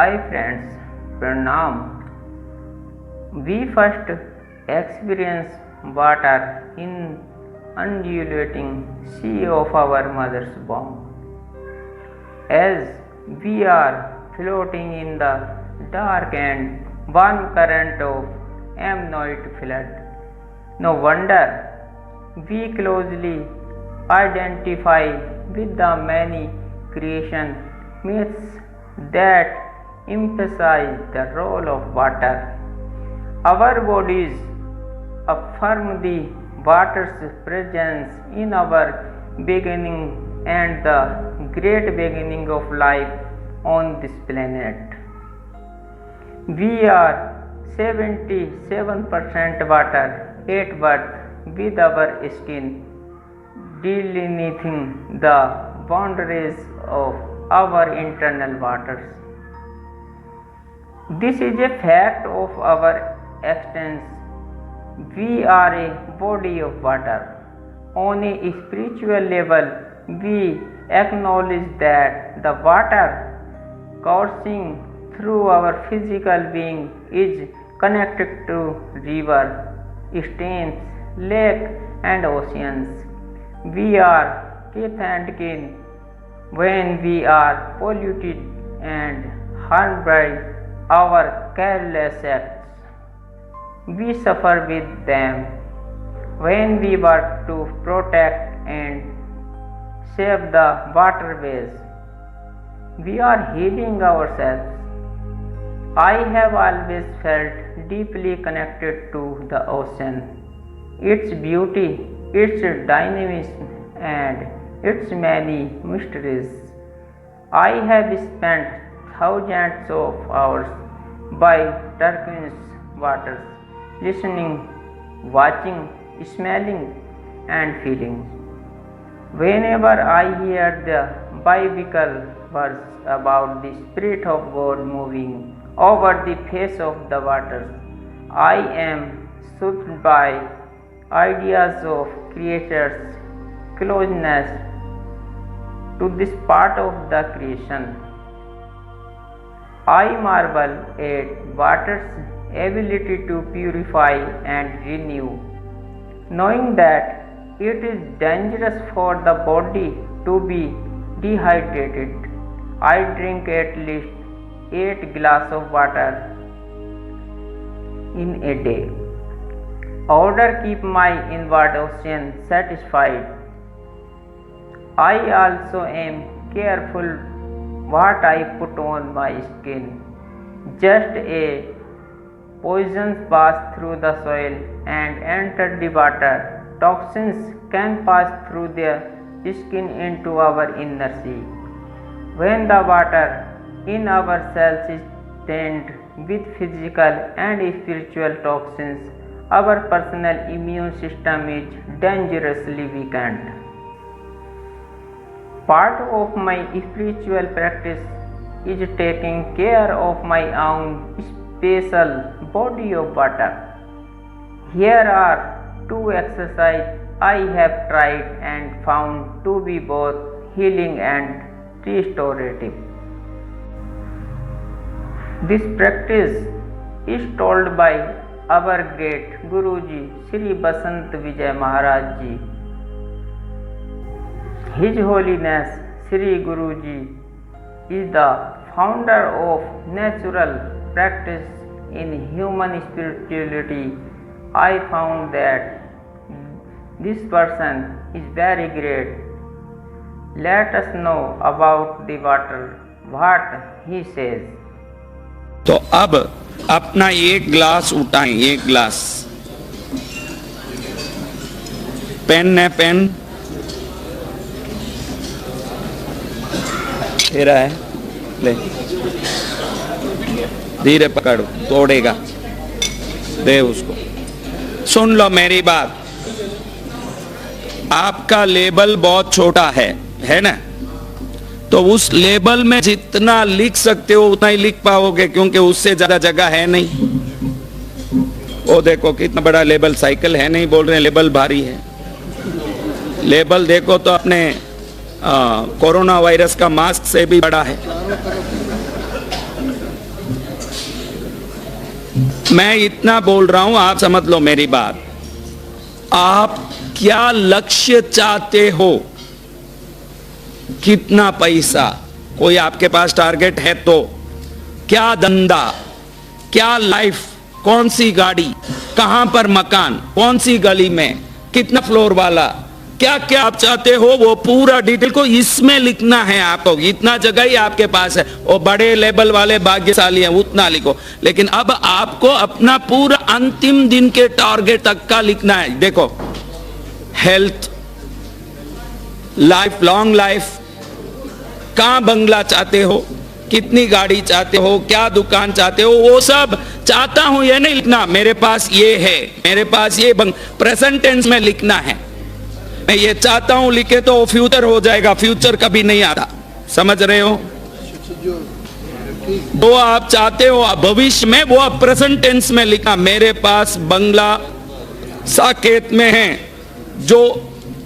Hi friends, Pranam. We first experience water in undulating sea of our mother's womb. As we are floating in the dark and warm current of amnoid flood, no wonder we closely identify with the many creation myths that emphasize the role of water. Our bodies affirm the water's presence in our beginning and the great beginning of life on this planet. We are 77% water at birth, with our skin delineating the boundaries of our internal waters. This is a fact of our existence. We are a body of water. On a spiritual level, we acknowledge that the water coursing through our physical being is connected to rivers, streams, lakes, and oceans. We are kith and kin when we are polluted and harmed by our careless acts. We suffer with them when we work to protect and save the waterways. We are healing ourselves. I have always felt deeply connected to the ocean, its beauty, its dynamism, and its many mysteries. I have spent thousands of hours by turquoise waters, listening, watching, smelling, and feeling. Whenever I hear the biblical verse about the Spirit of God moving over the face of the waters, I am soothed by ideas of Creator's closeness to this part of the creation. I marvel at water's ability to purify and renew. Knowing that it is dangerous for the body to be dehydrated, I drink at least 8 glasses of water in a day. Order keep my inward ocean satisfied. I also am careful what I put on my skin. Just a poisons pass through the soil and enter the water. Toxins can pass through the skin into our inner sea. When the water in our cells is tainted with physical and spiritual toxins, our personal immune system is dangerously weakened. Part of my spiritual practice is taking care of my own special body of water. Here are 2 exercises I have tried and found to be both healing and restorative. This practice is told by our great Guruji Sri Basant Vijay Maharaj Ji. His Holiness Sri Guruji is the founder of natural practice in human spirituality. I found that this person is very great. Let us know about the water, what he says. तो अब अपना एक glass उठाएं, एक glass. Pen है, pen तेरा है, ले धीरे पकड़ो, तोड़ेगा, दे उसको। सुन लो मेरी बात, आपका लेबल बहुत छोटा है ना? तो उस लेबल में जितना लिख सकते हो उतना ही लिख पाओगे, क्योंकि उससे ज्यादा जगह है नहीं। वो देखो कितना बड़ा लेबल, साइकिल है नहीं बोल रहे, लेबल भारी है। लेबल देखो तो अपने कोरोना वायरस का मास्क से भी बड़ा है। मैं इतना बोल रहा हूं, आप समझ लो मेरी बात। आप क्या लक्ष्य चाहते हो? कितना पैसा? कोई आपके पास टारगेट है तो? क्या धंधा, क्या लाइफ, कौन सी गाड़ी, कहां पर मकान, कौन सी गली में, कितना फ्लोर वाला, क्या क्या आप चाहते हो, वो पूरा डिटेल को इसमें लिखना है आपको। इतना जगह ही आपके पास है, वो बड़े लेवल वाले भाग्यशाली हैं, उतना लिखो। लेकिन अब आपको अपना पूरा अंतिम दिन के टारगेट तक का लिखना है। देखो, हेल्थ, लाइफ, लॉन्ग लाइफ, कहां बंगला चाहते हो, कितनी गाड़ी चाहते हो, क्या दुकान चाहते हो, वो सब चाहता हूं ये नहीं लिखना। मेरे पास ये है, मेरे पास ये प्रेजेंट टेंस में लिखना है। मैं ये चाहता हूं लिखे तो फ्यूचर हो जाएगा, फ्यूचर कभी नहीं आता। समझ रहे हो? जो आप चाहते हो भविष्य में, वो आप प्रेजेंट टेंस में लिखा। मेरे पास बंगला साकेत में है जो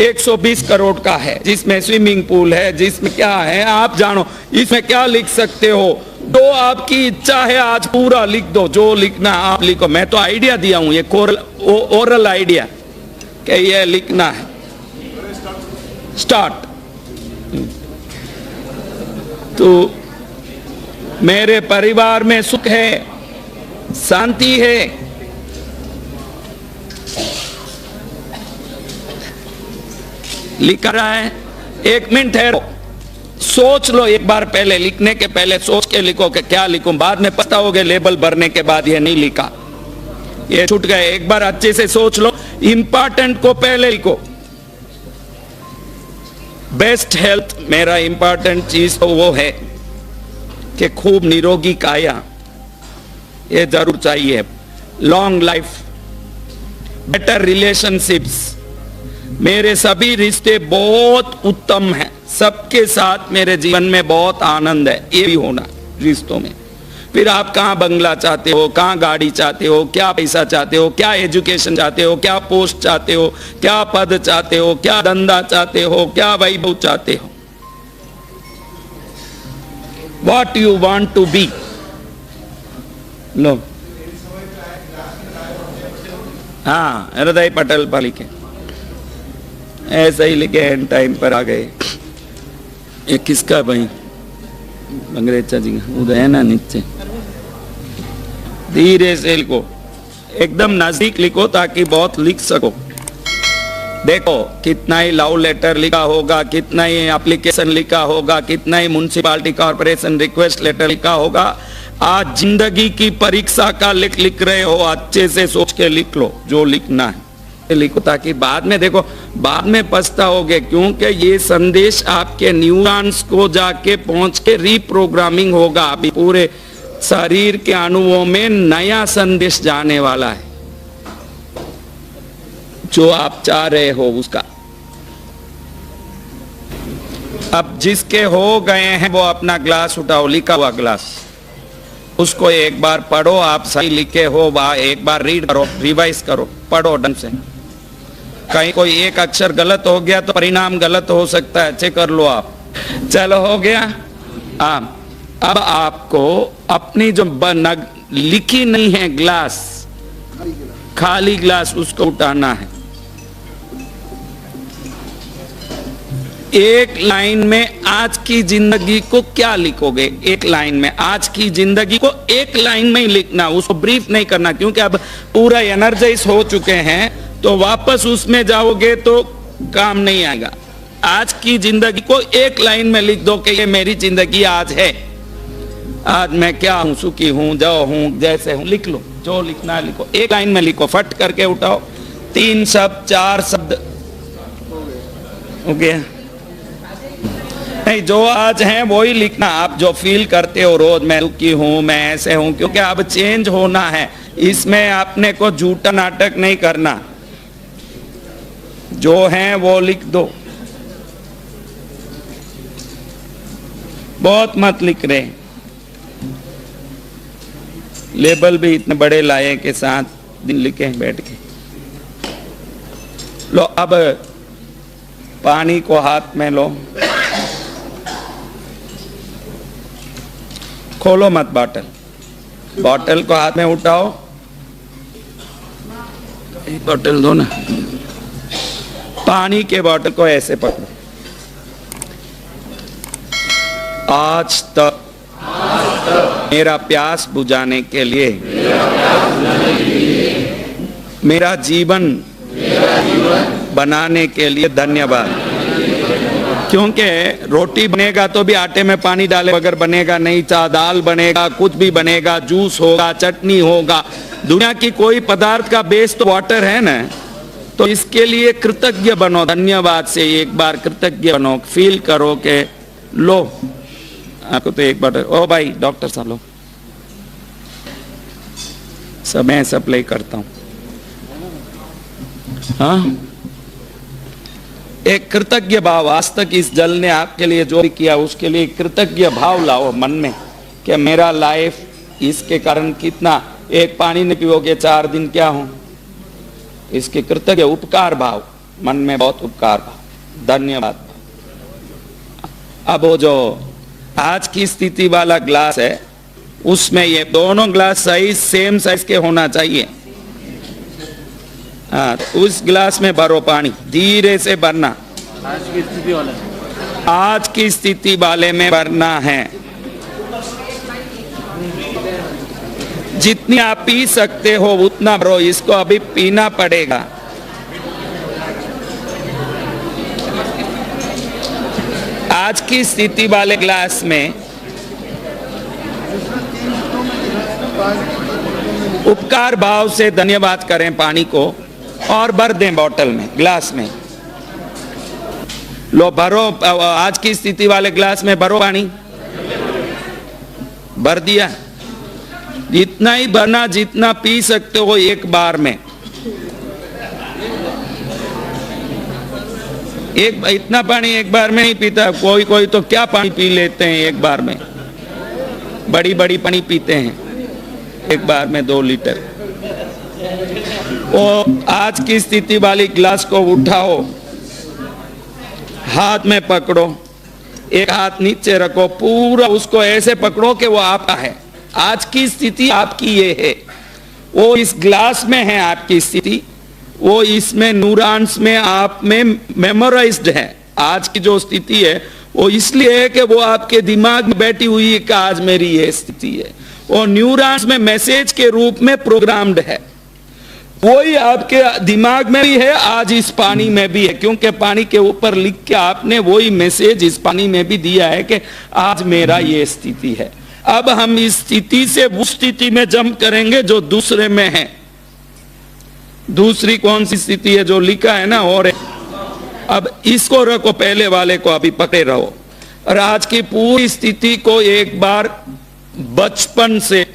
120 करोड़ का है, जिसमें स्विमिंग पूल है, जिसमें क्या है आप जानो, इसमें क्या लिख सकते हो। तो आपकी इच्छा है आज पूरा लिख दो, जो लिखना आप लिखो। मैं तो आइडिया दिया हूं, ये ओरल आइडिया कि ये लिखना है। स्टार्ट। तो मेरे परिवार में सुख है, शांति है, लिख रहा है। 1 मिनट है, सोच लो एक बार, पहले लिखने के पहले सोच के लिखो कि क्या लिखूं। बाद में पछताओगे लेबल भरने के बाद ये नहीं लिखा, ये छूट गए। एक बार अच्छे से सोच लो, इंपॉर्टेंट को पहले लिखो। बेस्ट हेल्थ, मेरा इंपॉर्टेंट चीज तो वो है कि खूब निरोगी काया, ये जरूर चाहिए। लॉन्ग लाइफ, बेटर रिलेशनशिप्स, मेरे सभी रिश्ते बहुत उत्तम हैं, सबके साथ मेरे जीवन में बहुत आनंद है, ये भी होना रिश्तों में। फिर आप कहाँ बंगला चाहते हो, कहाँ गाड़ी चाहते हो, क्या पैसा चाहते हो, क्या एजुकेशन चाहते हो, क्या पोस्ट चाहते हो, क्या पद चाहते हो, क्या धंधा चाहते हो, क्या वैभव चाहते हो। What you want to be? लो, हाँ, हृदय पटेल पर लिखे, ऐसा ही लिखे, एंड टाइम पर आ गए। ये किसका भाई? अंग्रेजा जी का, उधर है ना नीचे। धीरे से लिखो, एकदम नजदीक लिखो ताकि बहुत लिख सको। देखो कितना ही लव लेटर लिखा होगा, कितना ही एप्लीकेशन लिखा होगा, कितना ही म्युनिसिपैलिटी कॉर्पोरेशन रिक्वेस्ट लेटर लिखा होगा। आज जिंदगी की परीक्षा का लिख रहे हो, अच्छे से सोच के लिख लो जो लिखना है, लिखो ताकि बाद में देखो, बाद में पछताओगे। क्योंकि ये संदेश आपके न्यूरॉन्स को जाके पहुंच के रीप्रोग्रामिंग होगा। अभी पूरे शरीर के अणुओं में नया संदेश जाने वाला है, जो आप चाह रहे हो उसका। अब जिसके हो गए हैं वो अपना ग्लास उठाओ, लिखा हुआ ग्लास, उसको एक बार पढ़ो। आप सही लिखे हो वह एक बार रीड करो, रिवाइज करो, पढ़ो ढंग से। कहीं कोई एक अक्षर गलत हो गया तो परिणाम गलत हो सकता है, चेक कर लो आप। चलो हो गया। अब आपको अपनी जो लिखी नहीं है ग्लास, खाली ग्लास, उसको उठाना है। एक लाइन में आज की जिंदगी को क्या लिखोगे? एक लाइन में आज की जिंदगी को एक लाइन में ही लिखना, उसको ब्रीफ नहीं करना। क्योंकि अब पूरा एनर्जाइज हो चुके हैं तो वापस उसमें जाओगे तो काम नहीं आएगा। आज की जिंदगी को एक लाइन में लिख दो कि ये मेरी जिंदगी आज है, आज मैं क्या हूं, सुखी हूं, जो हूं, जैसे हूं, लिख लो। जो लिखना है लिखो, एक लाइन में लिखो, फट करके उठाओ। 3 शब्द 4 शब्द हो गया। नहीं, जो आज है वो ही लिखना। आप जो फील करते हो रोज, मैं दुखी हूं, मैं ऐसे हूं, क्योंकि अब चेंज होना है। इसमें आपने को झूठा नाटक नहीं करना, जो है वो लिख दो। बहुत मत लिख रहे, लेबल भी इतने बड़े लाए के साथ दिन लिखे बैठ के। लो, अब पानी को हाथ में लो, खोलो मत बॉटल को हाथ में उठाओ, एक बोतल दो ना, पानी के बोतल को ऐसे पकड़ो। आज तक मेरा प्यास बुझाने के लिए मेरा जीवन बनाने के लिए धन्यवाद। क्योंकि रोटी बनेगा तो भी आटे में पानी डाले बगैर बनेगा नहीं, चाहे दाल बनेगा, कुछ भी बनेगा, जूस होगा, चटनी होगा, दुनिया की कोई पदार्थ का बेस तो वाटर है ना। तो इसके लिए कृतज्ञ बनो, धन्यवाद से एक बार कृतज्ञ बनो, फील करो कि लो आपको तो एक बार। ओ भाई डॉक्टर साहब लो, सब मैं सप्लाई करता हूं। हाँ, एक कृतज्ञ भाव, आज तक इस जल ने आपके लिए जो भी किया उसके लिए कृतज्ञ भाव लाओ मन में कि मेरा लाइफ इसके कारण कितना, एक पानी नहीं पियोगे 4 दिन क्या हो, इसके कृतज्ञ उपकार भाव मन में, बहुत उपकार भाव, धन्यवाद। अब वो जो आज की स्थिति वाला ग्लास है उसमें ये दोनों ग्लास साइज सेम साइज के होना चाहिए। हाँ, उस ग्लास में भरो पानी, धीरे से भरना। आज की स्थिति वाले में भरना है। जितनी आप पी सकते हो उतना भरो, इसको अभी पीना पड़ेगा। आज की स्थिति वाले ग्लास में उपकार भाव से धन्यवाद करें पानी को और भर दें बोतल में, ग्लास में। लो भरो, आज की स्थिति वाले ग्लास में भरो पानी, भर दिया। इतना ही भरना जितना पी सकते हो एक बार में। एक इतना पानी एक बार में नहीं पीता कोई, कोई तो क्या पानी पी लेते हैं एक बार में, बड़ी बड़ी पानी पीते हैं एक बार में 2 लीटर। वो आज की स्थिति वाली ग्लास को उठाओ, हाथ में पकड़ो, एक हाथ नीचे रखो, पूरा उसको ऐसे पकड़ो कि वो आपका है। आज की स्थिति आपकी ये है, वो इस ग्लास में है आपकी स्थिति, वो इसमें न्यूरॉन्स में आप में मेमोराइज्ड है। आज की जो स्थिति है वो इसलिए है कि वो आपके दिमाग में बैठी हुई है कि आज मेरी ये स्थिति है। वो न्यूरॉन्स में मैसेज के रूप में प्रोग्राम्ड है, वही आपके दिमाग में भी है, आज इस पानी में भी है। क्योंकि पानी के ऊपर लिख के आपने वही मैसेज इस पानी में भी दिया है कि आज मेरा ये स्थिति है। अब हम इस स्थिति से उस स्थिति में जंप करेंगे जो दूसरे में है। दूसरी कौन सी स्थिति है जो लिखा है ना, और अब इसको रखो, पहले वाले को अभी पकड़े रहो। और आज की पूरी स्थिति को एक बार बचपन से,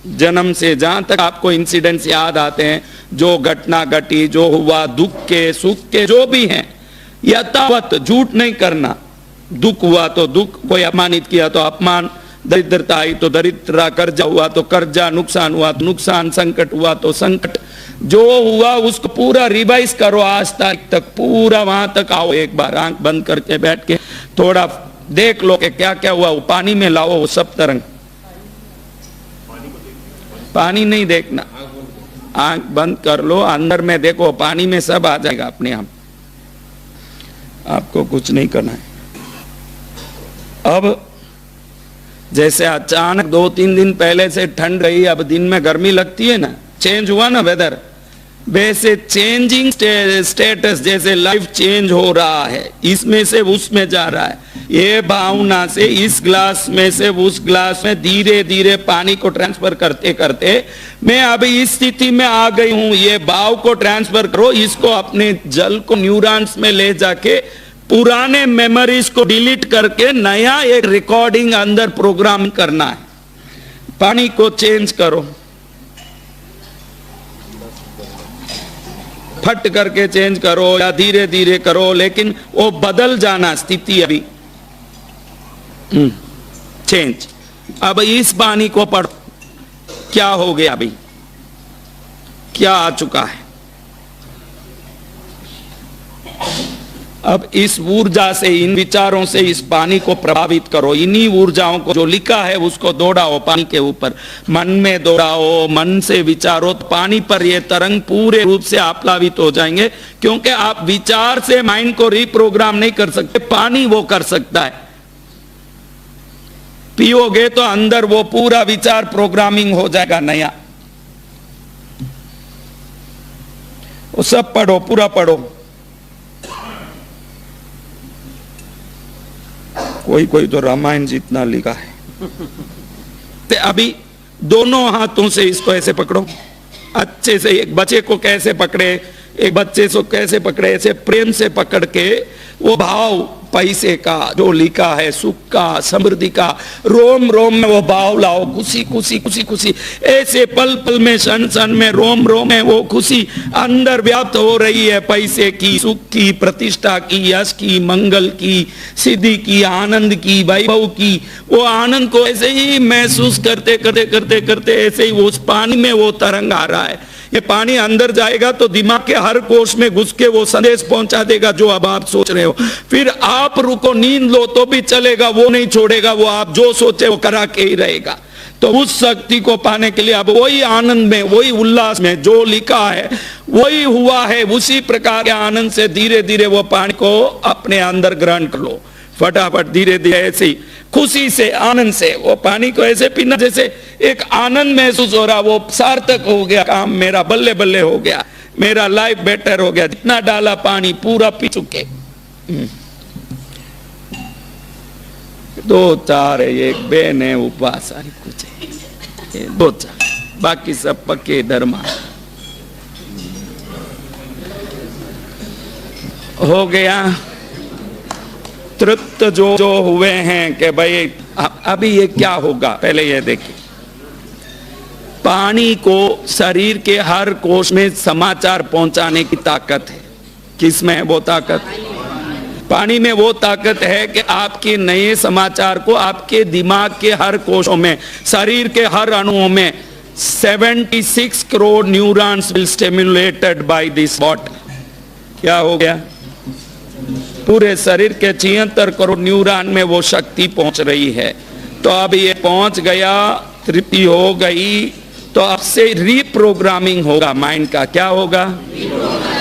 जन्म से, जहां तक आपको इंसिडेंट्स याद आते हैं, जो घटना घटी, जो हुआ, दुख के सुख के जो भी हैं, यथावत, झूठ नहीं करना। दुख हुआ तो दुख, कोई अपमानित किया तो अपमान, दरिद्रता आई तो दरिद्रता, कर्जा हुआ तो कर्जा, नुकसान हुआ तो नुकसान, संकट हुआ तो संकट, जो हुआ उसको पूरा रिवाइज करो आज तारीख तक, पूरा वहां तक आओ। एक बार आंख बंद करके बैठ के थोड़ा देख लो कि क्या क्या हुआ। वो पानी में लाओ वो सब तरंग, पानी नहीं देखना, आंख बंद कर लो, अंदर में देखो, पानी में सब आ जाएगा अपने आप, आपको कुछ नहीं करना है। अब जैसे अचानक 2-3 दिन पहले से ठंड रही, अब दिन में गर्मी लगती है ना, चेंज हुआ ना वेदर, वैसे चेंजिंग स्टेटस, जैसे लाइफ चेंज हो रहा है, इसमें से उसमें जा रहा है। ये भावना से इस ग्लास में से उस ग्लास में धीरे धीरे पानी को ट्रांसफर करते करते मैं अभी इस स्थिति में आ गई हूं। ये भाव को ट्रांसफर करो, इसको अपने जल को न्यूरॉन्स में ले जाके पुराने मेमोरीज को डिलीट करके नया एक रिकॉर्डिंग अंदर प्रोग्राम करना है। पानी को चेंज करो, फट करके चेंज करो या धीरे धीरे करो, लेकिन वो बदल जाना स्थिति अभी चेंज। अब इस पानी को पढ़, क्या हो गया, अभी क्या आ चुका है। अब इस ऊर्जा से, इन विचारों से इस पानी को प्रभावित करो। इन्हीं ऊर्जाओं को जो लिखा है उसको दौड़ाओ पानी के ऊपर, मन में दौड़ाओ, मन से विचारो, तो पानी पर ये तरंग पूरे रूप से आप्लावित हो जाएंगे। क्योंकि आप विचार से माइंड को रिप्रोग्राम नहीं कर सकते, पानी वो कर सकता है। पियोगे तो अंदर वो पूरा विचार प्रोग्रामिंग हो जाएगा नया। वो सब पढ़ो, पूरा पढ़ो। कोई कोई तो रामायण जितना लिखा है। तो अभी दोनों हाथों से इसको ऐसे पकड़ो अच्छे से। एक बच्चे को कैसे पकड़े, एक बच्चे को कैसे पकड़े, ऐसे प्रेम से पकड़ के वो भाव पैसे का जो लिखा है, सुख का, समृद्धि का, रोम रोम में वो भाव लाओ। खुशी खुशी खुशी खुशी, ऐसे पल पल में, क्षण क्षण में, रोम रोम में वो खुशी अंदर व्याप्त हो रही है। पैसे की, सुख की, प्रतिष्ठा की, यश की, मंगल की, सिद्धि की, आनंद की, वैभव की। वो आनंद को ऐसे ही महसूस करते करते करते करते ऐसे ही उस पानी में वो तरंग आ रहा है। ये पानी अंदर जाएगा तो दिमाग के हर कोष में घुस के वो संदेश पहुंचा देगा जो अब आप सोच रहे हो। फिर आप रुको, नींद लो तो भी चलेगा, वो नहीं छोड़ेगा। वो आप जो सोचे वो करा के ही रहेगा। तो उस शक्ति को पाने के लिए अब वही आनंद में, वही उल्लास में जो लिखा है वही हुआ है, उसी प्रकार के आनंद से धीरे धीरे वो पानी को अपने अंदर ग्रहण कर लो। फटाफट धीरे धीरे ऐसे ही खुशी से, आनंद से वो पानी को ऐसे पीना जैसे एक आनंद महसूस हो रहा। वो सार्थक हो गया, काम मेरा बल्ले बल्ले हो गया, मेरा लाइफ बेटर हो गया। जितना डाला पानी पूरा पी चुके। 2 4 है, एक बेन है, उपवास सारी कुछ है, 2 4, बाकी सब पक्के धर्मा हो गया। तृप्त जो हुए हैं कि भाई अभी ये क्या होगा, पहले ये देखिए। पानी को शरीर के हर कोष में समाचार पहुंचाने की ताकत है। किसमें है वो ताकत? पानी में वो ताकत है कि आपके नए समाचार को आपके दिमाग के हर कोषों में, शरीर के हर अणुओं में 76 crore neurons will stimulated by this water. क्या हो गया? पूरे शरीर के 76 करोड़ न्यूरॉन में वो शक्ति पहुंच रही है। तो अब ये पहुंच गया, तृप्ति हो गई, तो अब से रीप्रोग्रामिंग होगा माइंड का। क्या होगा?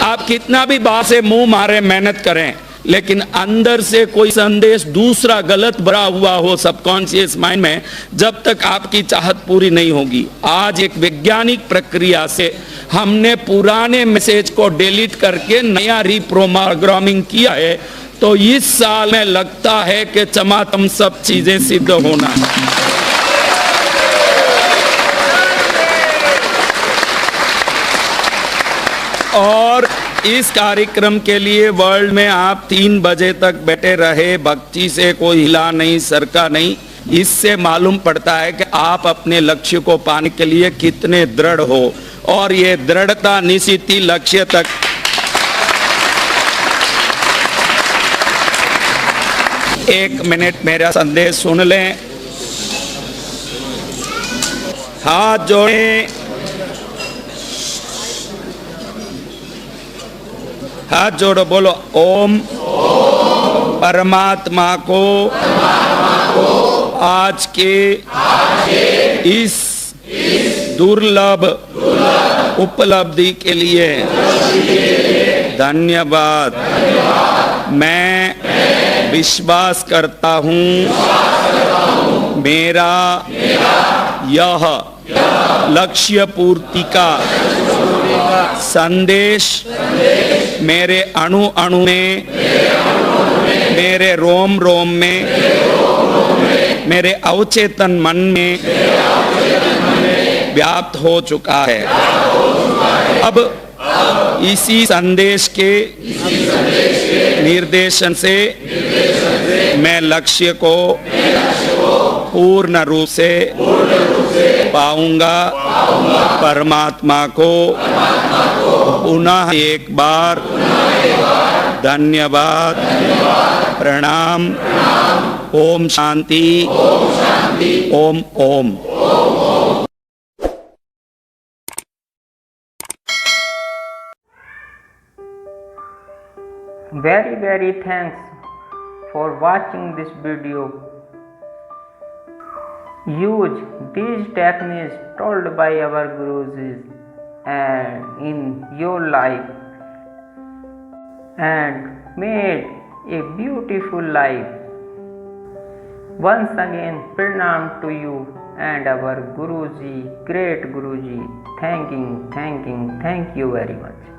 आप कितना भी बाहर से मुंह मारे, मेहनत करें, लेकिन अंदर से कोई संदेश दूसरा गलत भरा हुआ हो सबकॉन्शियस माइंड में, जब तक आपकी चाहत पूरी नहीं होगी। आज एक वैज्ञानिक प्रक्रिया से हमने पुराने मैसेज को डिलीट करके नया रीप्रोग्रामिंग किया है। तो इस साल में लगता है कि चमाचम सब चीजें सिद्ध होना है। और इस कार्यक्रम के लिए वर्ल्ड में आप 3 बजे तक बैठे रहे, भक्ति से कोई हिला नहीं, सरका नहीं। इससे मालूम पड़ता है कि आप अपने लक्ष्य को पाने के लिए कितने दृढ़ हो। और ये दृढ़ता निश्चित ही लक्ष्य तक। एक मिनट मेरा संदेश सुन लें। हाथ जोड़ें, हाथ जोड़ो, बोलो ओम। परमात्मा को आज के इस दुर्लभ उपलब्धि के लिए धन्यवाद। मैं विश्वास करता हूँ मेरा यह लक्ष्य पूर्ति का संदेश मेरे अणु अणु में, मेरे रोम रोम में, मेरे अवचेतन मन में व्याप्त हो चुका है। अब इसी संदेश के निर्देशन से मैं लक्ष्य को पूर्ण रूप से पाऊंगा। परमात्मा को पुनः एक बार धन्यवाद, प्रणाम। Om Shanti, Om Om. Very thanks for watching this video. Use these techniques told by our gurus and in your life and made a beautiful life. Once again, pranam to you and our Guruji, great Guruji. Thank you very much.